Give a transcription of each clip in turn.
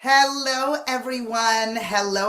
Hello, everyone. Hello.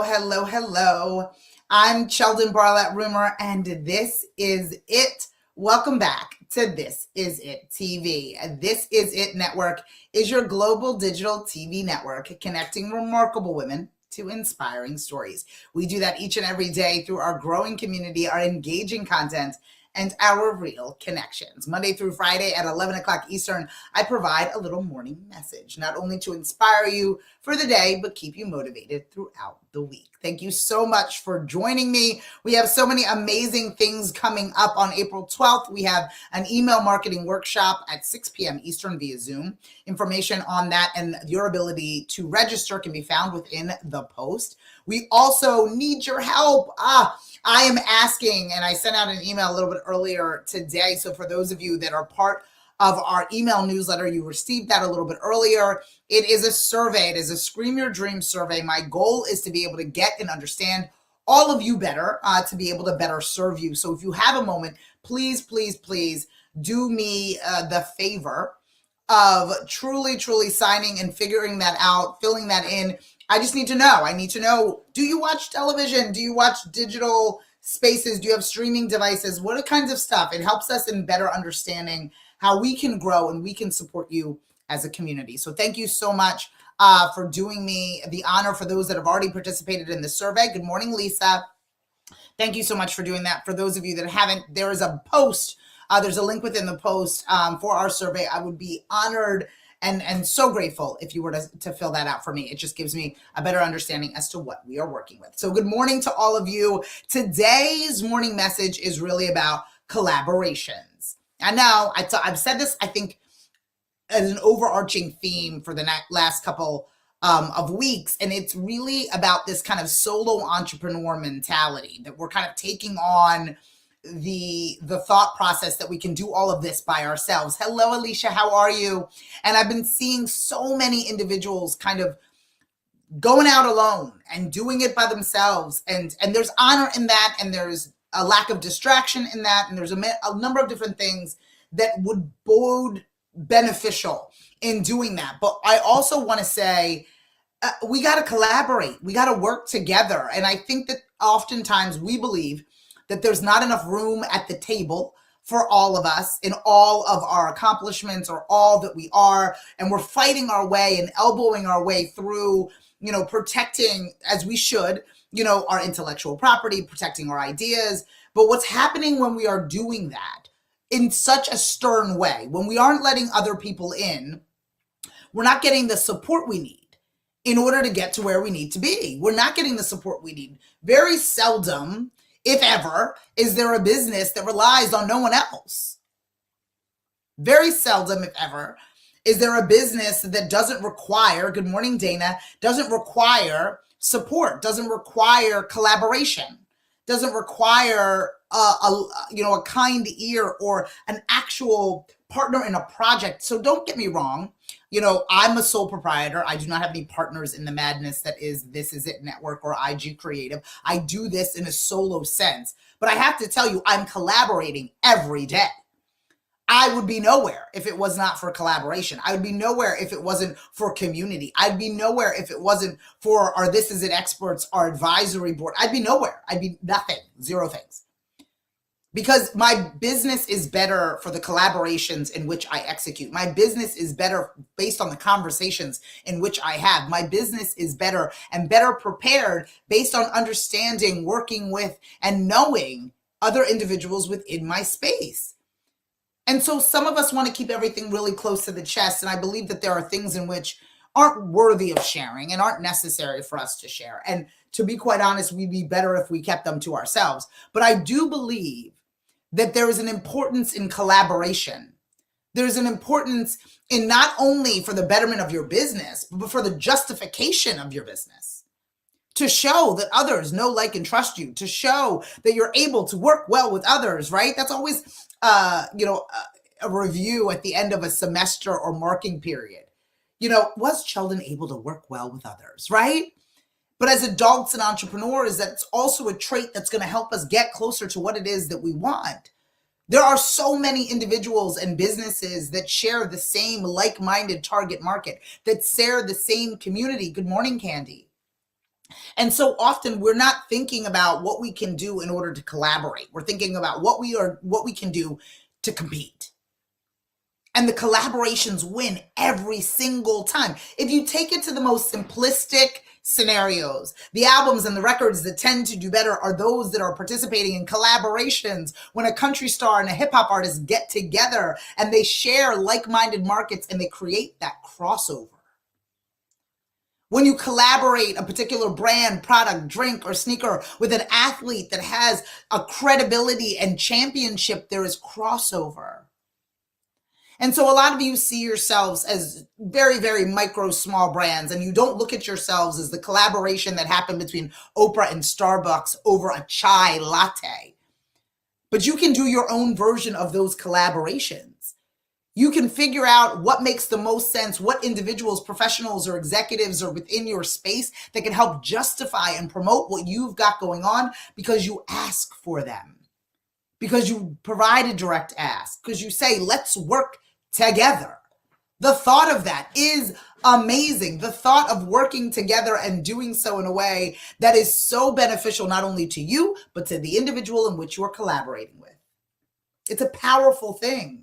I'm Sheldon Barlett Rumor, and this is it. Welcome back to This Is It TV. This Is It Network is your global digital TV network connecting remarkable women to inspiring stories. We do that each and every day through our growing community, our engaging content, and our real connections. Monday through Friday at 11 o'clock Eastern, I provide a little morning message, not only to inspire you for the day, but keep you motivated throughout the week. Thank you so much for joining me. We have so many amazing things coming up on April 12th. We have an email marketing workshop at 6 p.m. Eastern via Zoom. Information on that and your ability to register can be found within the post. We also need your help. I am asking, and I sent out an email a little bit earlier today. So for those of you that are part of our email newsletter, you received that a little bit earlier. It is a survey. It is a Scream Your Dreams survey. My goal is to be able to get and understand all of you better, to be able to better serve you. So if you have a moment, please do me the favor of truly signing and figuring that out, filling that in. I just need to know. I need to know, do you watch television? Do you watch digital spaces? Do you have streaming devices? What kinds of stuff? It helps us in better understanding how we can grow and we can support you as a community. So thank you so much for doing me the honor. For those that have already participated in the survey, good morning, Lisa. Thank you so much for doing that. For those of you that haven't, there is a post. There's a link within the post for our survey. I would be honored and so grateful if you were to fill that out for me. It just gives me a better understanding as to what we are working with. So good morning to all of you. Today's morning message is really about collaborations. I know I've said this, I think, as an overarching theme for the last couple of weeks, and it's really about this kind of solo entrepreneur mentality that we're kind of taking on the thought process that we can do all of this by ourselves. Hello, Alicia, how are you? And I've been seeing so many individuals kind of going out alone and doing it by themselves. And there's honor in that, and there's a lack of distraction in that, and there's a number of different things that would bode beneficial in doing that. But I also want to say, we got to collaborate. We got to work together. And I think that oftentimes we believe that there's not enough room at the table for all of us in all of our accomplishments or all that we are. And we're fighting our way and elbowing our way through, protecting, as we should, our intellectual property, protecting our ideas. But what's happening when we are doing that in such a stern way, when we aren't letting other people in, we're not getting the support we need in order to get to where we need to be. We're not getting the support we need. Very seldom, if ever, is there a business that relies on no one else. Very seldom, if ever, is there a business that doesn't require, good morning, Dana, doesn't require support, doesn't require collaboration, doesn't require a kind ear or an actual partner in a project. So don't get me wrong. I'm a sole proprietor. I do not have any partners in the madness that is This Is It Network or IG Creative. I do this in a solo sense, but I have to tell you, I'm collaborating every day. I would be nowhere if it was not for collaboration. I would be nowhere if it wasn't for community. I'd be nowhere if it wasn't for our This Is It experts, our advisory board. I'd be nowhere. I'd be nothing, zero things. Because my business is better for the collaborations in which I execute. My business is better based on the conversations in which I have. My business is better and better prepared based on understanding, working with, and knowing other individuals within my space. And so some of us want to keep everything really close to the chest. And I believe that there are things in which aren't worthy of sharing and aren't necessary for us to share. And to be quite honest, we'd be better if we kept them to ourselves. But I do believe that there is an importance in collaboration. There's an importance in not only for the betterment of your business, but for the justification of your business. To show that others know, like, and trust you. To show that you're able to work well with others, right? That's always, a review at the end of a semester or marking period. Was Sheldon able to work well with others, right? But as adults and entrepreneurs, that's also a trait that's going to help us get closer to what it is that we want. There are so many individuals and businesses that share the same like-minded target market, that share the same community. Good morning, Candy. And so often we're not thinking about what we can do in order to collaborate. We're thinking about what we can do to compete. And the collaborations win every single time. If you take it to the most simplistic scenarios, the albums and the records that tend to do better are those that are participating in collaborations. When a country star and a hip hop artist get together and they share like-minded markets and they create that crossover. When you collaborate a particular brand, product, drink, or sneaker with an athlete that has a credibility and championship, there is crossover. And so a lot of you see yourselves as very, very micro small brands, and you don't look at yourselves as the collaboration that happened between Oprah and Starbucks over a chai latte. But you can do your own version of those collaborations. You can figure out what makes the most sense, what individuals, professionals, or executives are within your space that can help justify and promote what you've got going on because you ask for them, because you provide a direct ask, because you say, let's work together. The thought of that is amazing. The thought of working together and doing so in a way that is so beneficial, not only to you, but to the individual in which you're collaborating with. It's a powerful thing.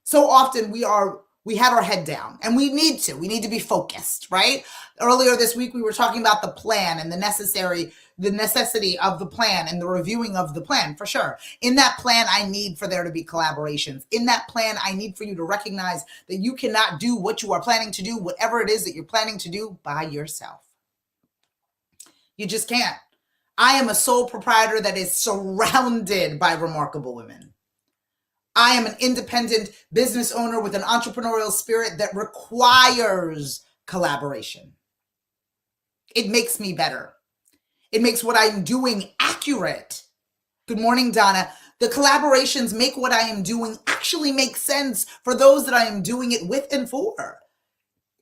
So often we have our head down, and we need to be focused, right? Earlier this week, we were talking about the plan and the necessity of the plan and the reviewing of the plan, for sure. In that plan, I need for there to be collaborations. In that plan, I need for you to recognize that you cannot do what you are planning to do, whatever it is that you're planning to do, by yourself. You just can't. I am a sole proprietor that is surrounded by remarkable women. I am an independent business owner with an entrepreneurial spirit that requires collaboration. It makes me better. It makes what I'm doing accurate. Good morning, Donna. The collaborations make what I am doing actually make sense for those that I am doing it with and for.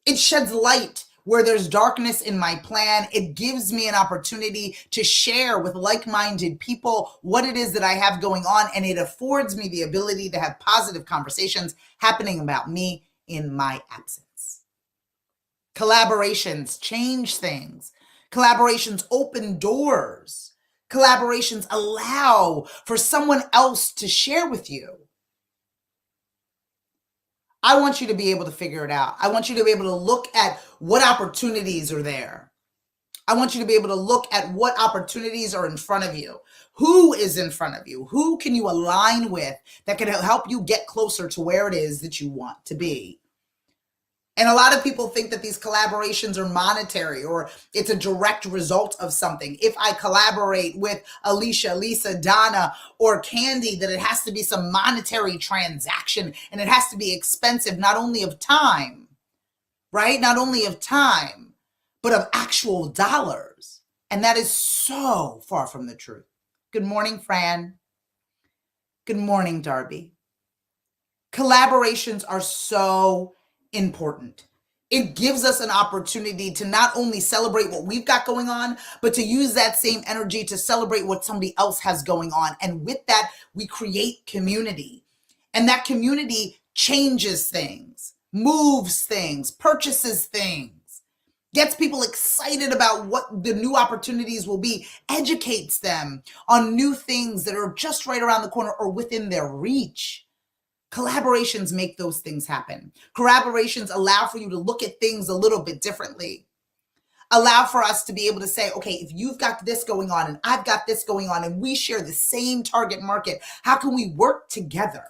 It sheds light where there's darkness in my plan. It gives me an opportunity to share with like-minded people what it is that I have going on, and it affords me the ability to have positive conversations happening about me in my absence. Collaborations change things. Collaborations open doors. Collaborations allow for someone else to share with you. I want you to be able to figure it out. I want you to be able to look at what opportunities are there. I want you to be able to look at what opportunities are in front of you. Who is in front of you? Who can you align with that can help you get closer to where it is that you want to be? And a lot of people think that these collaborations are monetary or it's a direct result of something. If I collaborate with Alicia, Lisa, Donna, or Candy, that it has to be some monetary transaction and it has to be expensive, not only of time, right? Not only of time, but of actual dollars. And that is so far from the truth. Good morning, Fran. Good morning, Darby. Collaborations are so important. It gives us an opportunity to not only celebrate what we've got going on, but to use that same energy to celebrate what somebody else has going on. And with that, we create community. And that community changes things, moves things, purchases things, gets people excited about what the new opportunities will be, educates them on new things that are just right around the corner or within their reach. Collaborations make those things happen. Collaborations allow for you to look at things a little bit differently. Allow for us to be able to say, okay, if you've got this going on and I've got this going on and we share the same target market, how can we work together?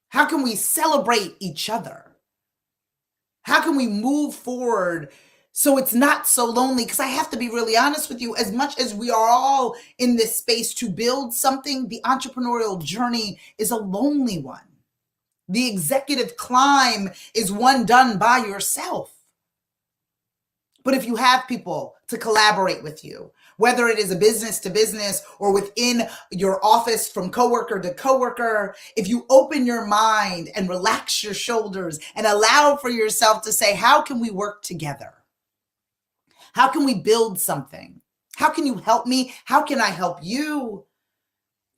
How can we celebrate each other? How can we move forward so it's not so lonely? Because I have to be really honest with you, as much as we are all in this space to build something, the entrepreneurial journey is a lonely one. The executive climb is one done by yourself. But if you have people to collaborate with you, whether it is a business to business or within your office from coworker to coworker, if you open your mind and relax your shoulders and allow for yourself to say, how can we work together? How can we build something? How can you help me? How can I help you?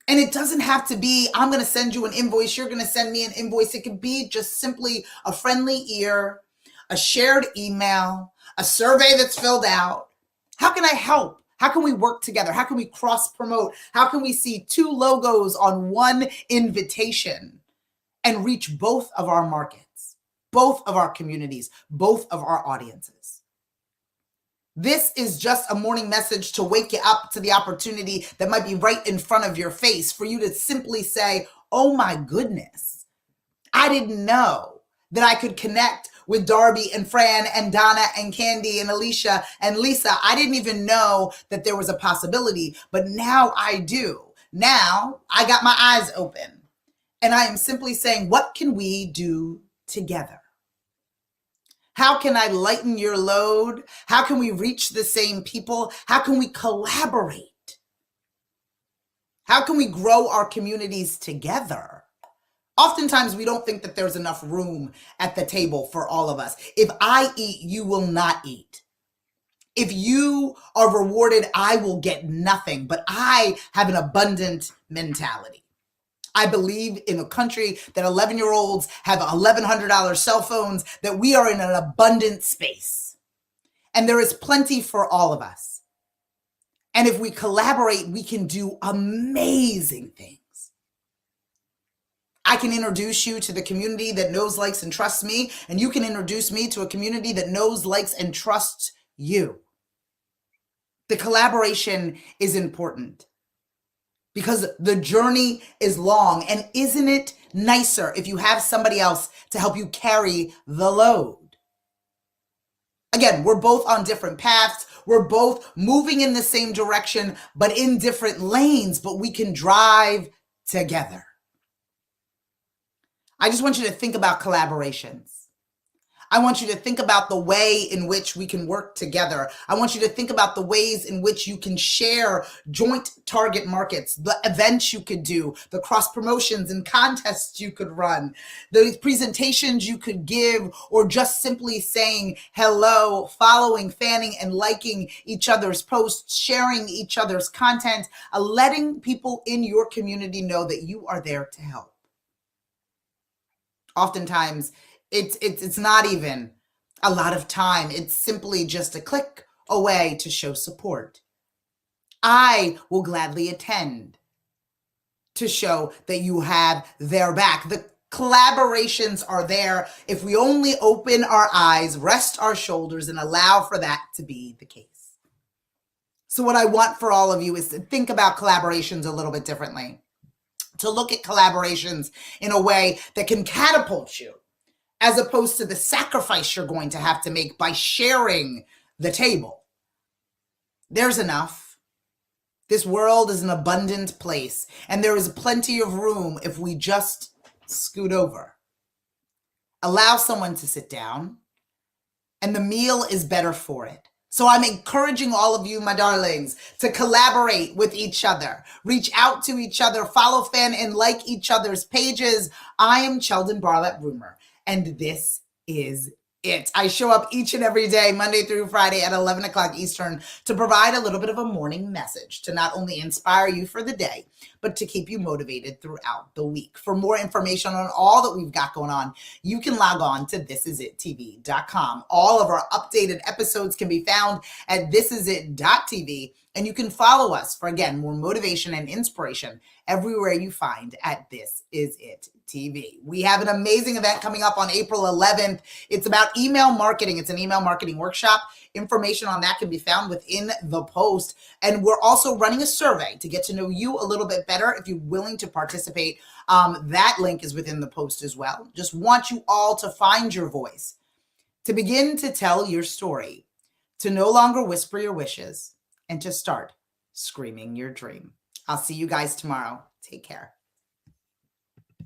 And it doesn't have to be, I'm going to send you an invoice, you're going to send me an invoice. It could be just simply a friendly ear, a shared email, a survey that's filled out. How can I help? How can we work together? How can we cross promote? How can we see two logos on one invitation and reach both of our markets, both of our communities, both of our audiences? This is just a morning message to wake you up to the opportunity that might be right in front of your face for you to simply say, oh my goodness, I didn't know that I could connect with Darby and Fran and Donna and Candy and Alicia and Lisa. I didn't even know that there was a possibility, but now I do. Now I got my eyes open and I am simply saying, what can we do together? How can I lighten your load? How can we reach the same people? How can we collaborate? How can we grow our communities together? Oftentimes, we don't think that there's enough room at the table for all of us. If I eat, you will not eat. If you are rewarded, I will get nothing. But I have an abundant mentality. I believe in a country that 11-year-olds have $1,100 cell phones, that we are in an abundant space. And there is plenty for all of us. And if we collaborate, we can do amazing things. I can introduce you to the community that knows, likes, and trusts me, and you can introduce me to a community that knows, likes, and trusts you. The collaboration is important because the journey is long, and isn't it nicer if you have somebody else to help you carry the load? Again, we're both on different paths. We're both moving in the same direction, but in different lanes, but we can drive together. I just want you to think about collaborations. I want you to think about the way in which we can work together. I want you to think about the ways in which you can share joint target markets, the events you could do, the cross promotions and contests you could run, the presentations you could give, or just simply saying hello, following, fanning, and liking each other's posts, sharing each other's content, letting people in your community know that you are there to help. Oftentimes, it's not even a lot of time. It's simply just a click away to show support. I will gladly attend to show that you have their back. The collaborations are there if we only open our eyes, rest our shoulders, and allow for that to be the case. So what I want for all of you is to think about collaborations a little bit differently, to look at collaborations in a way that can catapult you, as opposed to the sacrifice you're going to have to make by sharing the table. There's enough. This world is an abundant place, and there is plenty of room if we just scoot over. Allow someone to sit down, and the meal is better for it. So I'm encouraging all of you, my darlings, to collaborate with each other, reach out to each other, follow, fan, and like each other's pages. I am Sheldon Barlett Rumor, and this is it. I show up each and every day, Monday through Friday at 11 o'clock Eastern, to provide a little bit of a morning message to not only inspire you for the day, but to keep you motivated throughout the week. For more information on all that we've got going on, you can log on to thisisItTV.com. All of our updated episodes can be found at thisisit.tv, and you can follow us for, again, more motivation and inspiration everywhere you find at This Is It TV. We have an amazing event coming up on April 11th. It's about email marketing. It's an email marketing workshop. Information on that can be found within the post. And we're also running a survey to get to know you a little bit better if you're willing to participate. That link is within the post as well. Just want you all to find your voice, to begin to tell your story, to no longer whisper your wishes, and to start screaming your dream. I'll see you guys tomorrow. Take care.